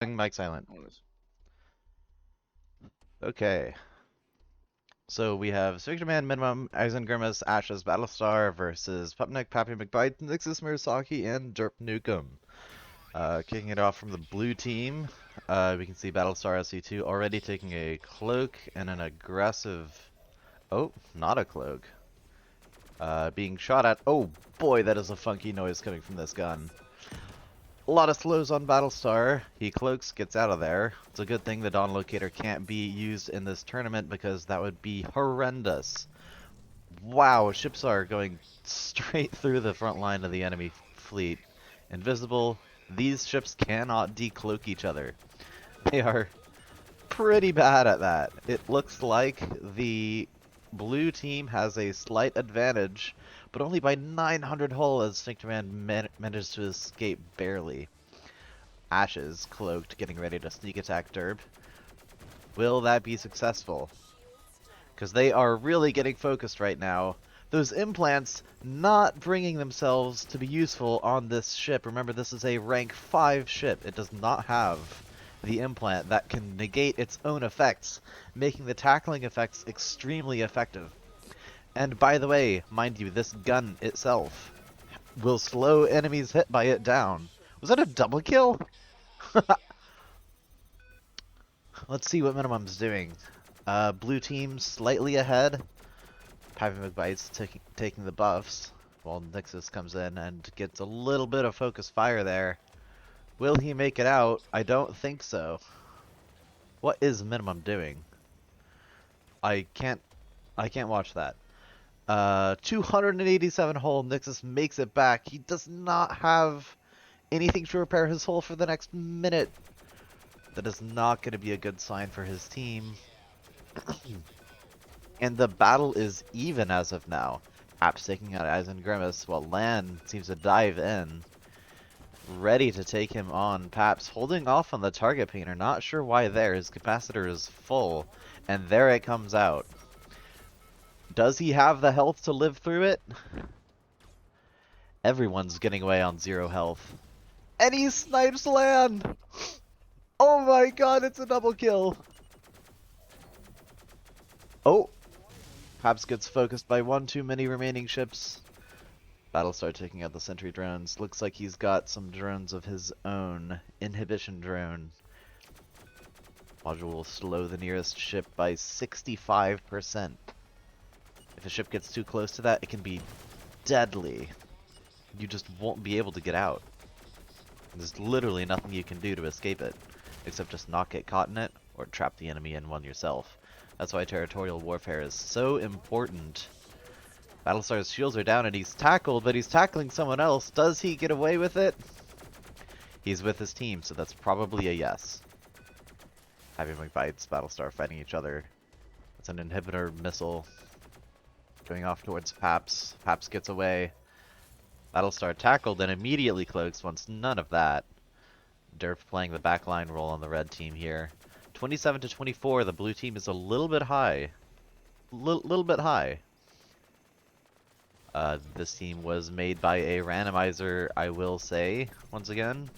Mic silent. Okay. So we have Spectreman, Minimum, Eisengrimus, Ashes, Battlestar versus Pupnik, Pappy McBite, Nixus, Murasaki, and Derp Nukem. Kicking it off from the blue team, we can see Battlestar SC2 already taking a cloak and an aggressive... Oh, not a cloak. Being shot at... Oh boy, that is a funky noise coming from this gun. A lot of slows on Battlestar. He cloaks, gets out of there. It's a good thing the Dawn Locator can't be used in this tournament because that would be horrendous. Wow, ships are going straight through the front line of the enemy fleet. Invisible. These ships cannot decloak each other. They are pretty bad at that. It looks like the blue team has a slight advantage, but only by 900 hull as Stinkterman managed to escape barely. Ashes, cloaked, getting ready to sneak attack Derb. Will that be successful? Because they are really getting focused right now. Those implants not bringing themselves to be useful on this ship. Remember, this is a rank 5 ship. It does not have the implant that can negate its own effects, making the tackling effects extremely effective. And by the way, mind you, this gun itself will slow enemies hit by it down. Was that a double kill? Let's see what Minimum's doing. Blue team slightly ahead. Pappy McBite's taking the buffs, while Nixus comes in and gets a little bit of focus fire there. Will he make it out? I don't think so. What is Minimum doing? I can't watch that. 287 hull. Nixus makes it back. He does not have anything to repair his hull for the next minute. That is not going to be a good sign for his team. And the battle is even as of now. Paps taking out Eisengrimus while Lan seems to dive in. Ready to take him on. Paps holding off on the target painter. Not sure why there. His capacitor is full. And there it comes out. Does he have the health to live through it? Everyone's getting away on 0 health. And he snipes Lan! Oh my god, it's a double kill! Oh! Paps gets focused by one too many remaining ships. Battlestar taking out the sentry drones. Looks like he's got some drones of his own. Inhibition drone. Module will slow the nearest ship by 65%. If a ship gets too close to that, it can be deadly. You just won't be able to get out. There's literally nothing you can do to escape it, except just not get caught in it, or trap the enemy in one yourself. That's why territorial warfare is so important. Battlestar's shields are down and he's tackled, but he's tackling someone else. Does he get away with it? He's with his team, so that's probably a yes. Pappy McBite's Battlestar fighting each other. It's an inhibitor missile going off towards Paps. Paps gets away. Battlestar tackled and immediately cloaks once none of that. Derp playing the backline role on the red team here. 27 to 24, the blue team is a little bit high. Little bit high. This team was made by a randomizer, I will say, once again.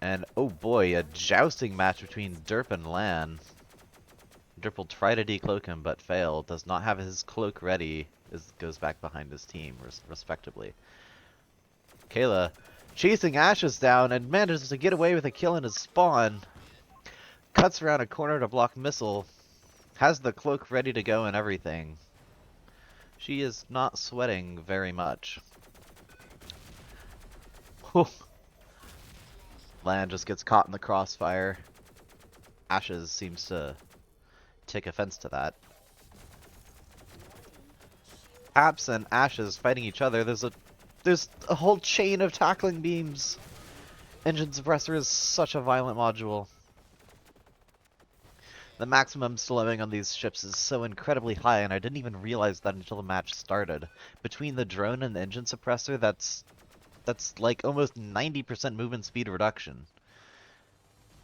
And, oh boy, a jousting match between Derp and Lan. Derp will try to decloak him, but fail. Does not have his cloak ready. Goes back behind his team, respectively. Kayla chasing Ashes down and manages to get away with a kill in his spawn. Cuts around a corner to block missile. Has the cloak ready to go and everything. She is not sweating very much. Lan just gets caught in the crossfire. Ashes seems to take offense to that. Paps and Ashes fighting each other. There's a whole chain of tackling beams. Engine suppressor is such a violent module. The maximum slowing on these ships is so incredibly high, and I didn't even realize that until the match started. Between the drone and the engine suppressor, that's like almost 90% movement speed reduction.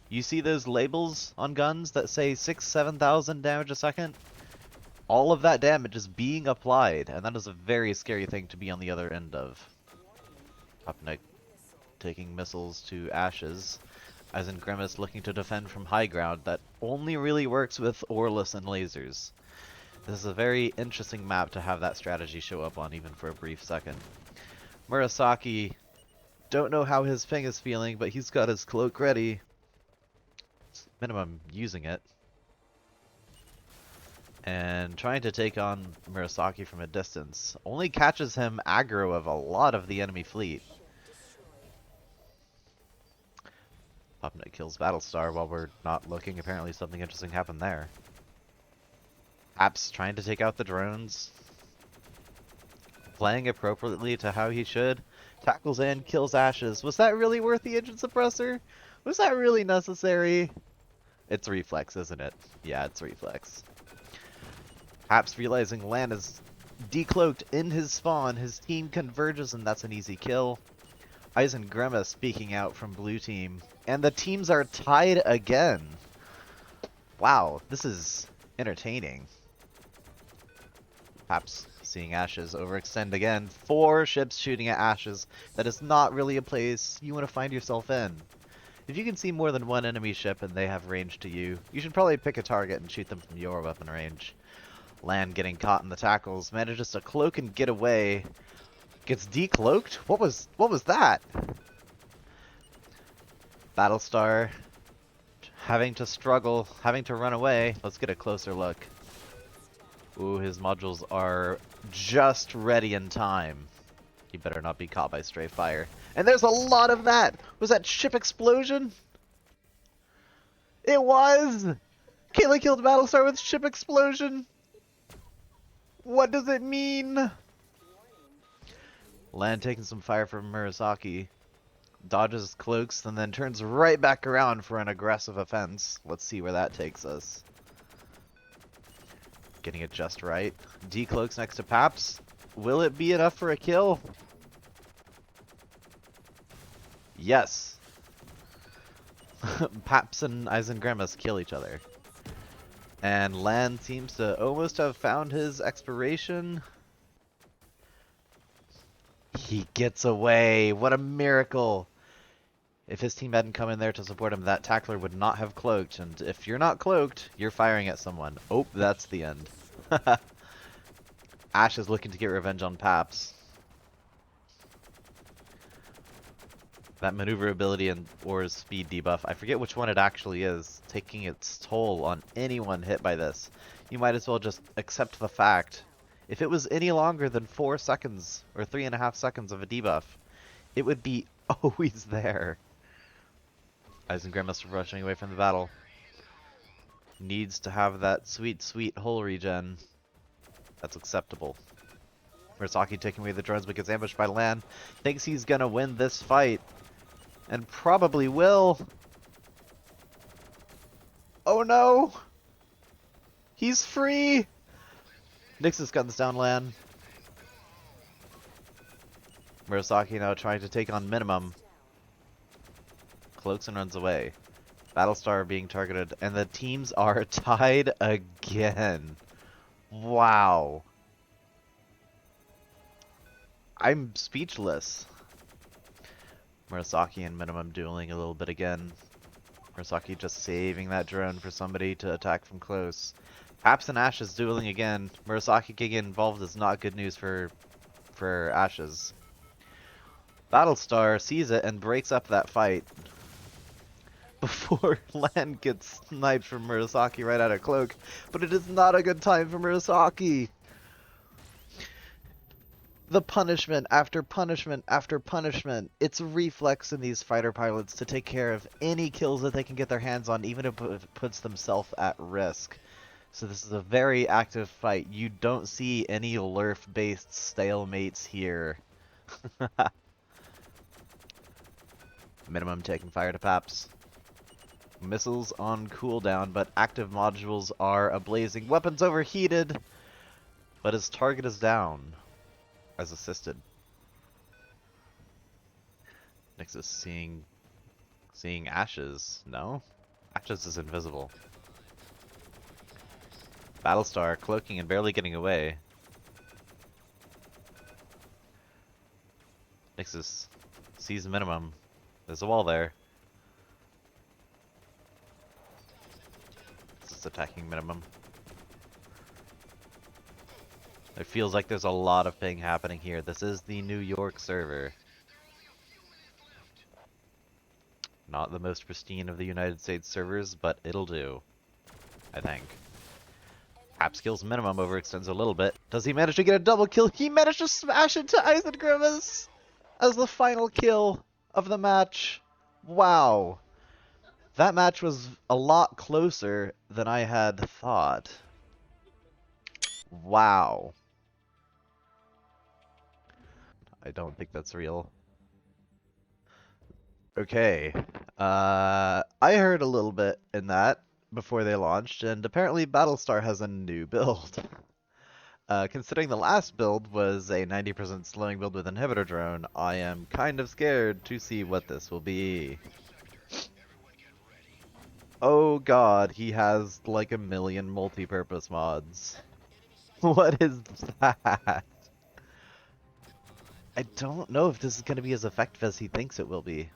You see those labels on guns that say 7,000 damage a second? All of that damage is being applied, and that is a very scary thing to be on the other end of. Upnick taking missiles to Ashes. Eisen Grimace looking to defend from high ground that only really works with Orless and lasers. This is a very interesting map to have that strategy show up on, even for a brief second. Murasaki, don't know how his ping is feeling, but he's got his cloak ready. Minimum using it. And trying to take on Murasaki from a distance. Only catches him aggro of a lot of the enemy fleet. Popnik kills Battlestar while we're not looking. Apparently something interesting happened there. Apps trying to take out the drones. Playing appropriately to how he should. Tackles and kills Ashes. Was that really worth the engine suppressor? Was that really necessary? It's reflex, isn't it? Yeah, it's reflex. Apps realizing Lan is decloaked in his spawn. His team converges and that's an easy kill. Eisen Grimace speaking out from blue team. And the teams are tied again. Wow, this is entertaining. Perhaps seeing Ashes overextend again. 4 ships shooting at Ashes. That is not really a place you want to find yourself in. If you can see more than one enemy ship and they have range to you, you should probably pick a target and shoot them from your weapon range. Lan getting caught in the tackles, manages to cloak and get away. Gets decloaked? What was that? Battlestar having to struggle, having to run away. Let's get a closer look. Ooh, his modules are just ready in time. He better not be caught by stray fire. And there's a lot of that! Was that ship explosion? It was! Kayla killed Battlestar with ship explosion! What does it mean? Lan taking some fire from Murasaki. Dodges cloaks and then turns right back around for an aggressive offense. Let's see where that takes us. Getting it just right. Decloaks next to Paps. Will it be enough for a kill? Yes. Paps and Eisen Grimace kill each other. And Lan seems to almost have found his expiration. He gets away. What a miracle. If his team hadn't come in there to support him, that tackler would not have cloaked. And if you're not cloaked, you're firing at someone. Oh, that's the end. Ash is looking to get revenge on Paps. That maneuverability and or speed debuff, I forget which one it actually is, taking its toll on anyone hit by this. You might as well just accept the fact. If it was any longer than 4 seconds or 3.5 seconds of a debuff, it would be always there. Eisen Grimace rushing away from the battle. Needs to have that sweet, sweet hull regen. That's acceptable. Murasaki taking away the drones but gets ambushed by Lan. Thinks he's gonna win this fight. And probably will. Oh no! He's free! Nixus guns down Lan. Murasaki now trying to take on Minimum. Cloaks and runs away. Battlestar being targeted, and the teams are tied again. Wow. I'm speechless. Murasaki and Minimum dueling a little bit again. Murasaki just saving that drone for somebody to attack from close. Paps and Ashes dueling again. Murasaki getting involved is not good news for Ashes. Battlestar sees it and breaks up that fight. Before Lan gets sniped from Murasaki right out of cloak. But it is not a good time for Murasaki. The punishment after punishment after punishment. It's a reflex in these fighter pilots to take care of any kills that they can get their hands on, even if it puts themselves at risk. So this is a very active fight. You don't see any Lurf-based stalemates here. Minimum taking fire to Paps. Missiles on cooldown, but active modules are ablazing. Weapons overheated, but his target is down. As assisted. Nixus seeing Ashes. No? Ashes is invisible. Battlestar cloaking and barely getting away. Nixus sees Minimum. There's a wall there. just attacking minimum. It feels like there's a lot of ping happening here. This is the New York server. Not the most pristine of the United States servers, but it'll do. I think. Haps kills minimum, overextends a little bit. Does he manage to get a double kill? He managed to smash into Eisengrimus as the final kill of the match. Wow. That match was a lot closer than I had thought. Wow. I don't think that's real. Okay. I heard a little bit in that before they launched, and apparently Battlestar has a new build. Considering the last build was a 90% slowing build with inhibitor drone, I am kind of scared to see what this will be. Oh god, he has like a million multi-purpose mods. What is that? I don't know if this is going to be as effective as he thinks it will be.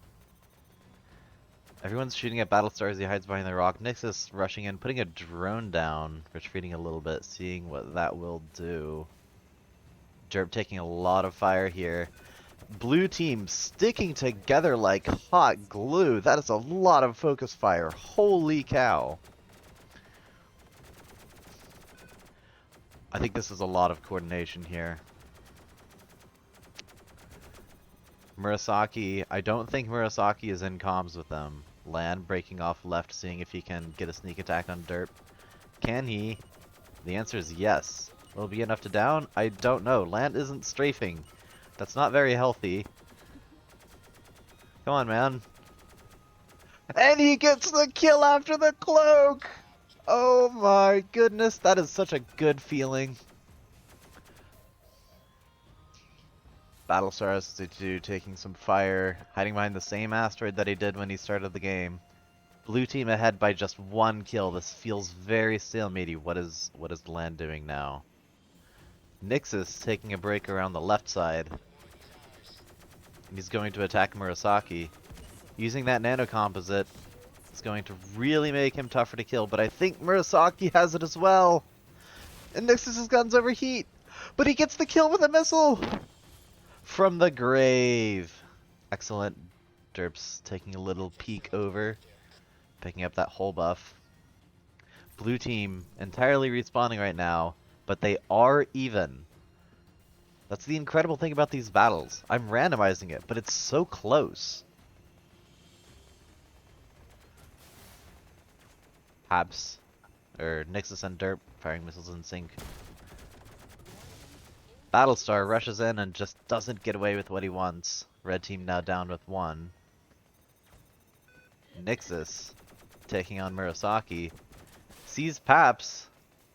Everyone's shooting at Battlestar as he hides behind the rock. Nixus rushing in, putting a drone down, retreating a little bit, seeing what that will do. Derp taking a lot of fire here. Blue team sticking together like hot glue. That is a lot of focus fire. Holy cow. I think this is a lot of coordination here. Murasaki, I don't think Murasaki is in comms with them. Land breaking off left, seeing if he can get a sneak attack on Derp. Can he? The answer is yes. Will it be enough to down? I don't know. Land isn't strafing. That's not very healthy. Come on, man. And he gets the kill after the cloak! Oh my goodness, that is such a good feeling. Battlestar SC2 taking some fire, hiding behind the same asteroid that he did when he started the game. Blue team ahead by just one kill. This feels very stalematey. What is the land doing now? Nixus taking a break around the left side. And he's going to attack Murasaki. Using that nanocomposite is going to really make him tougher to kill, but I think Murasaki has it as well. And Nixus's guns overheat, but he gets the kill with a missile! From the grave. Excellent. Derp's taking a little peek over, picking up that whole buff. Blue team entirely respawning right now, but they are even. That's the incredible thing about these battles. I'm randomizing it, but it's so close. Habs, or Nixus and Derp firing missiles in sync. Battlestar rushes in and just doesn't get away with what he wants. Red team now down with one. Nixus taking on Murasaki. Sees Paps.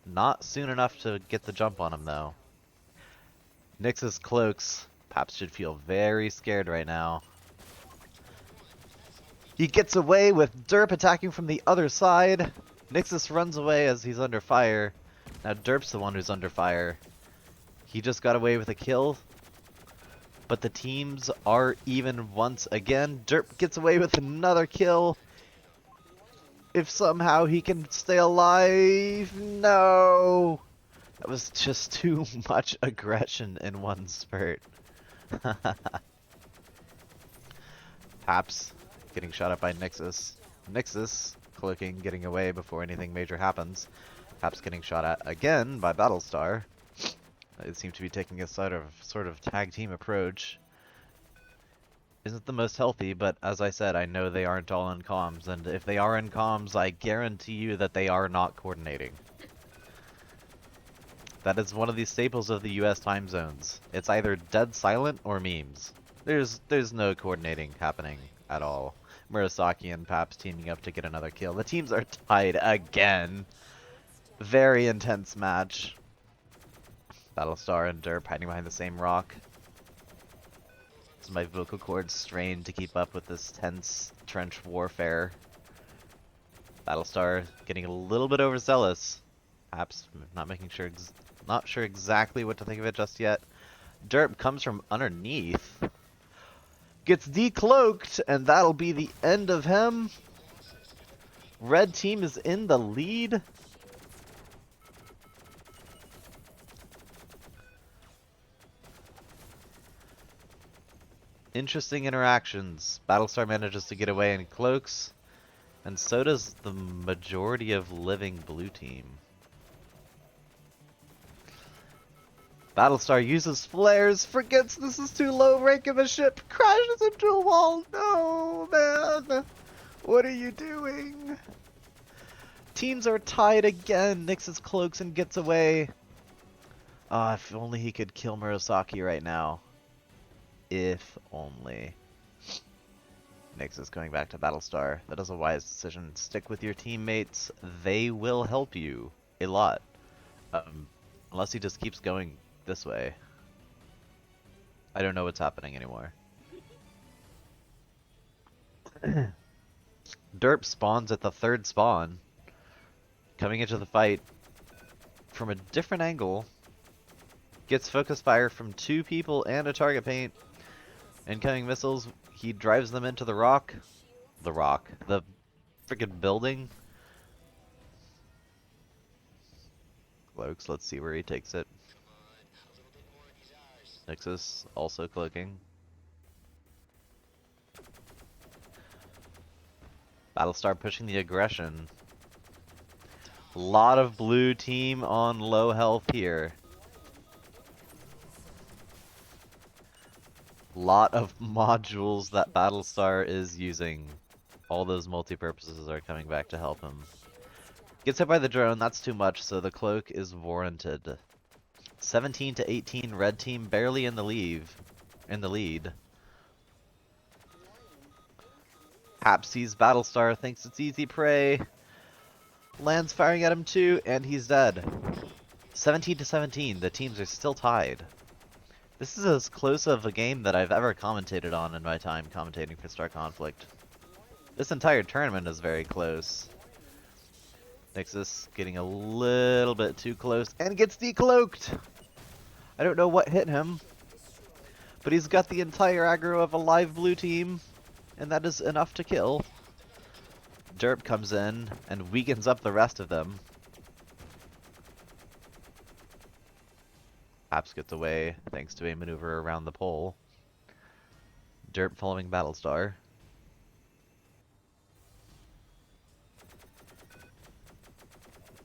Not soon enough to get the jump on him though. Nixus cloaks. Paps should feel very scared right now. He gets away with Derp attacking from the other side. Nixus runs away as he's under fire. Now Derp's the one who's under fire. He just got away with a kill, but the teams are even once again. Derp gets away with another kill. If somehow he can stay alive, no! That was just too much aggression in one spurt. Paps getting shot at by Nixus. Nixus cloaking, getting away before anything major happens. Paps getting shot at again by Battlestar. It seems to be taking a sort of tag team approach. Isn't the most healthy, but as I said, I know they aren't all in comms, and if they are in comms, I guarantee you that they are not coordinating. That is one of the staples of the US time zones. It's either dead silent or memes. There's no coordinating happening at all. Murasaki and Paps teaming up to get another kill. The teams are tied again. Very intense match. Battlestar and Derp hiding behind the same rock. As my vocal cords strain to keep up with this tense trench warfare. Battlestar getting a little bit overzealous. Perhaps not sure exactly what to think of it just yet. Derp comes from underneath. Gets decloaked, and that'll be the end of him. Red team is in the lead. Interesting interactions. Battlestar manages to get away in cloaks, and so does the majority of living blue team. Battlestar uses flares, forgets this is too low rank of a ship, crashes into a wall. No, man. What are you doing? Teams are tied again. Nixes cloaks and gets away. Ah, if only he could kill Murasaki right now. If only. Nyx is going back to Battlestar. That is a wise decision. Stick with your teammates. They will help you a lot. Unless he just keeps going this way. I don't know what's happening anymore. Derp spawns at the third spawn. Coming into the fight from a different angle. Gets focus fire from 2 people and a target paint. Incoming missiles. He drives them into the rock. The freaking building. Cloaks, let's see where he takes it. Nixus also cloaking. Battlestar pushing the aggression. A lot of blue team on low health here. Lot of modules that Battlestar is using. All those multi-purposes are coming back to help him. Gets hit by the drone, that's too much, so the cloak is warranted. 17 to 18, red team barely in the lead. Hap sees Battlestar, thinks it's easy prey. Lands firing at him too, and he's dead. 17 to 17, the teams are still tied. This is as close of a game that I've ever commentated on in my time commentating for Star Conflict. This entire tournament is very close. Nixus getting a little bit too close and gets decloaked! I don't know what hit him, but he's got the entire aggro of a live blue team, and that is enough to kill. Derp comes in and weakens up the rest of them. Apps gets away thanks to a maneuver around the pole. Derp following Battlestar.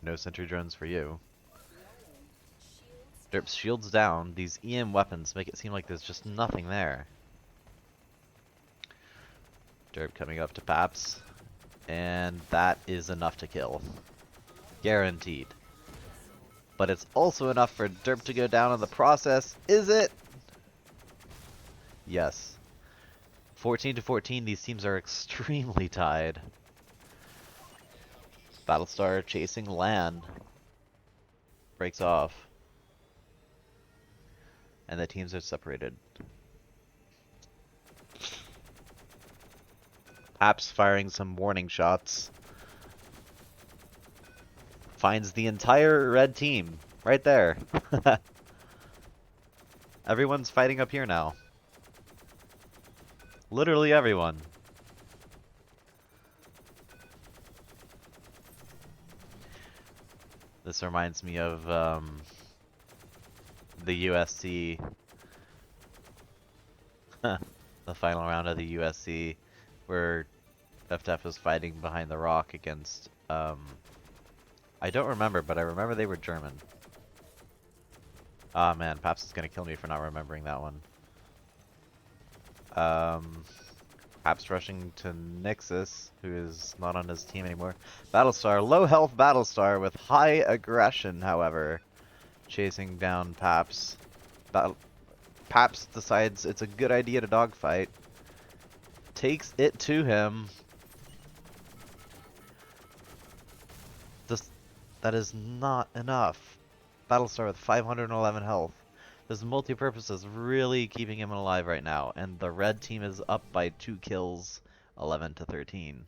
No sentry drones for you. Derp's shields down. These EM weapons make it seem like there's just nothing there. Derp coming up to Paps. And that is enough to kill. Guaranteed. But it's also enough for Derp to go down in the process. Is it? Yes. 14 to 14, these teams are extremely tied. Battlestar chasing Lan. Breaks off. And the teams are separated. Paps firing some warning shots. Finds the entire red team. Right there. Everyone's fighting up here now. Literally everyone. This reminds me of the USC. The final round of the USC where FTF was fighting behind the rock against I don't remember, but I remember they were German. Ah man, Paps is gonna kill me for not remembering that one. Paps rushing to Nixus, who is not on his team anymore. Battlestar, low health Battlestar with high aggression, however. Chasing down Paps. Paps decides it's a good idea to dogfight. Takes it to him. That is not enough. Battlestar with 511 health. This multi-purpose is really keeping him alive right now, and the red team is up by 2 kills, 11 to 13.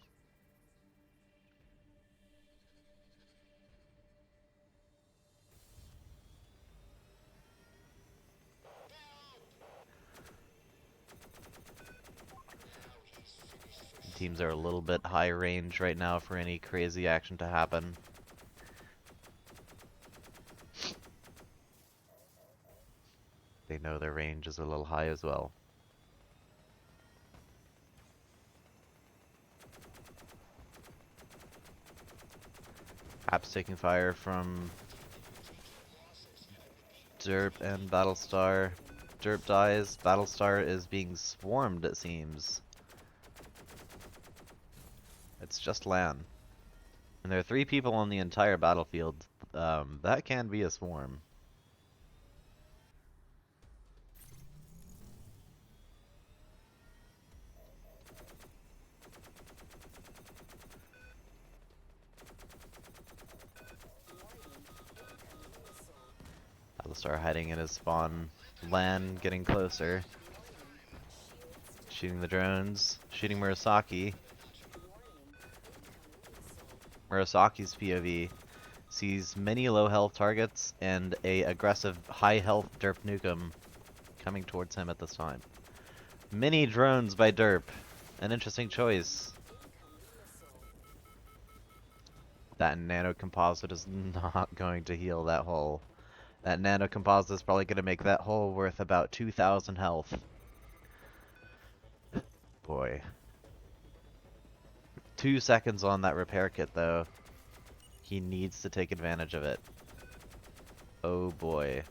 Teams are a little bit high range right now for any crazy action to happen. They know their range is a little high as well. taking fire from Derp and Battlestar. Derp dies. Battlestar is being swarmed, it seems. It's just Lan. And there are 3 people on the entire battlefield. That can be a swarm. Battlestar hiding in his spawn. Lan getting closer. Shooting the drones. Shooting Murasaki. Murasaki's POV sees many low health targets and a aggressive high health Derp Nukem coming towards him at this time. Many drones by Derp. An interesting choice. That nano composite is not going to heal that hole. That nano composite is probably going to make that hole worth about 2,000 health. Boy. 2 seconds on that repair kit though. He needs to take advantage of it. Oh boy.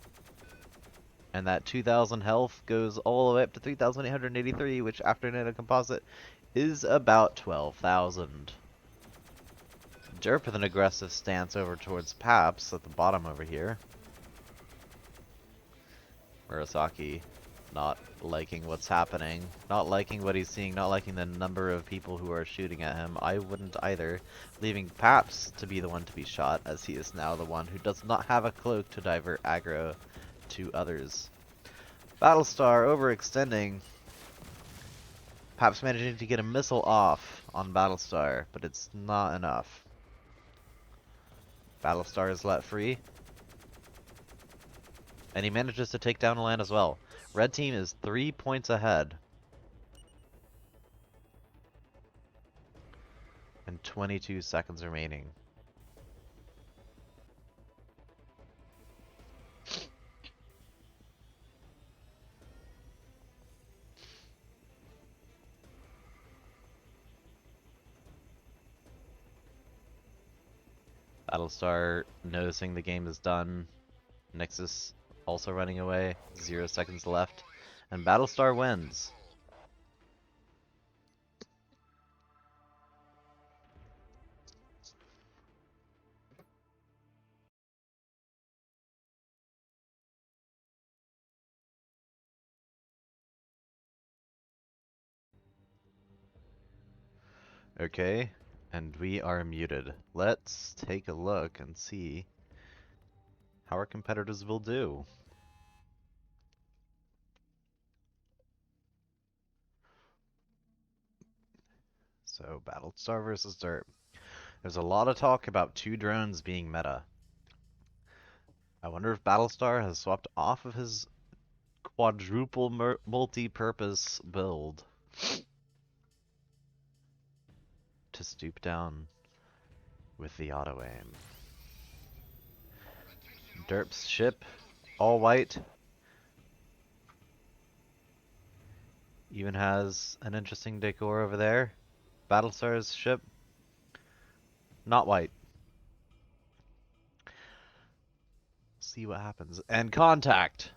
And that 2,000 health goes all the way up to 3,883, which after nano composite is about 12,000. Derp with an aggressive stance over towards Paps at the bottom over here. Murasaki not liking what's happening, not liking what he's seeing, not liking the number of people who are shooting at him. I wouldn't either, leaving Paps to be the one to be shot, as he is now the one who does not have a cloak to divert aggro to others. Battlestar overextending. Paps managing to get a missile off on Battlestar, but it's not enough. Battlestar is let free. And he manages to take down a Lan as well. Red team is 3 points ahead. And 22 seconds remaining. Battlestar noticing the game is done. Nexus also running away. 0 seconds left. And Battlestar wins. Okay, and we are muted. Let's take a look and see how our competitors will do. So, Battlestar versus Derp. There's a lot of talk about 2 drones being meta. I wonder if Battlestar has swapped off of his quadruple multi-purpose build to stoop down with the auto aim. Derp's ship, all white, even has an interesting decor over there. Battlestar's ship, not white. See what happens. And contact!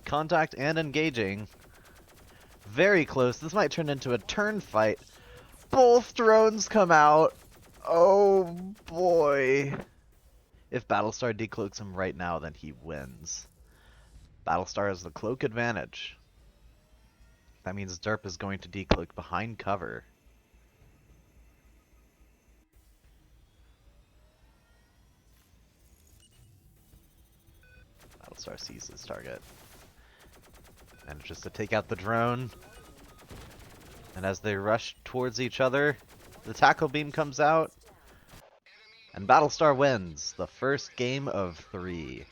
Contact and engaging. Very close. This might turn into a turn fight. Both drones come out. Oh boy. If Battlestar decloaks him right now, then he wins. Battlestar has the cloak advantage. That means Derp is going to decloak behind cover. Battlestar sees his target. Manages to take out the drone. And as they rush towards each other, the tackle beam comes out. And Battlestar wins the first game of 3.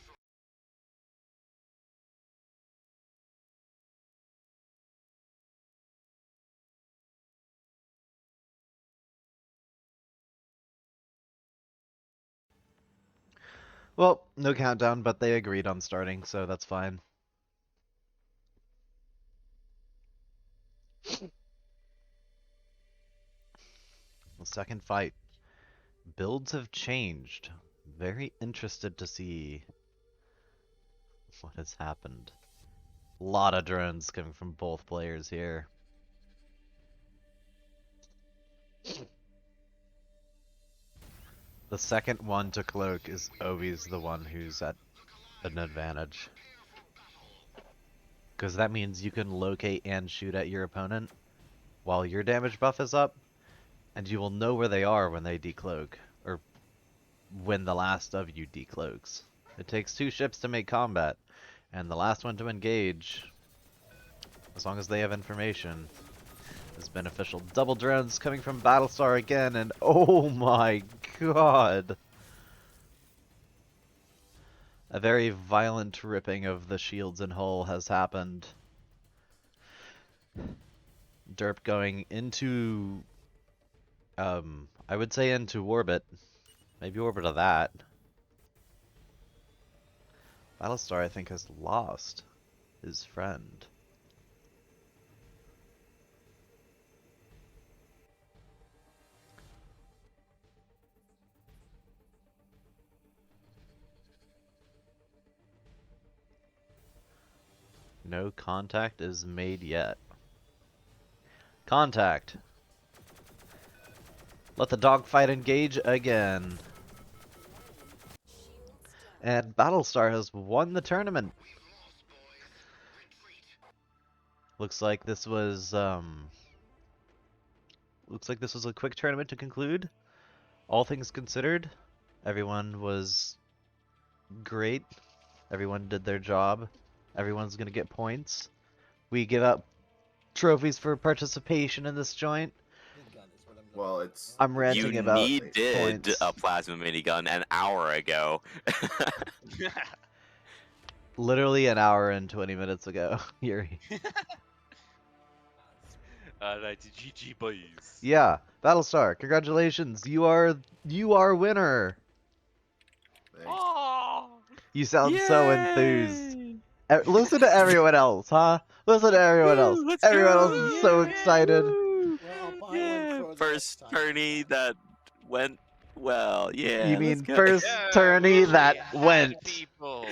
Well, no countdown, but they agreed on starting, so that's fine. The second fight Builds have changed. Very interested to see what has happened. A lot of drones coming from both players here. The second one to cloak is always the one who's at an advantage. Because that means you can locate and shoot at your opponent while your damage buff is up, and you will know where they are when they decloak, or when the last of you decloaks. It takes 2 ships to make combat, and the last one to engage, as long as they have information, is beneficial. Double drones coming from Battlestar again, and oh my god! A very violent ripping of the shields and hull has happened. Derp going into, I would say into orbit. Maybe orbit of that. Battlestar, I think, has lost his friend. No contact is made yet. Contact! Let the dogfight engage again. And Battlestar has won the tournament. Looks like this was a quick tournament to conclude. All things considered, everyone was great. Everyone did their job. Everyone's gonna get points. We give out trophies for participation in this joint. Well, I'm ranting about You needed points. a plasma minigun an hour ago. Literally an hour and 20 minutes ago, Yuri. Alright, GG boys. Yeah, Battlestar, congratulations. You are winner. Oh, You sound so enthused. Listen to everyone else, huh? Listen to everyone else. Let's Everyone go. else is so excited. Well, I'll buy one Yeah. for the First next time. tourney that went well. Yeah. You let's mean go. first yeah, tourney we that had went. people.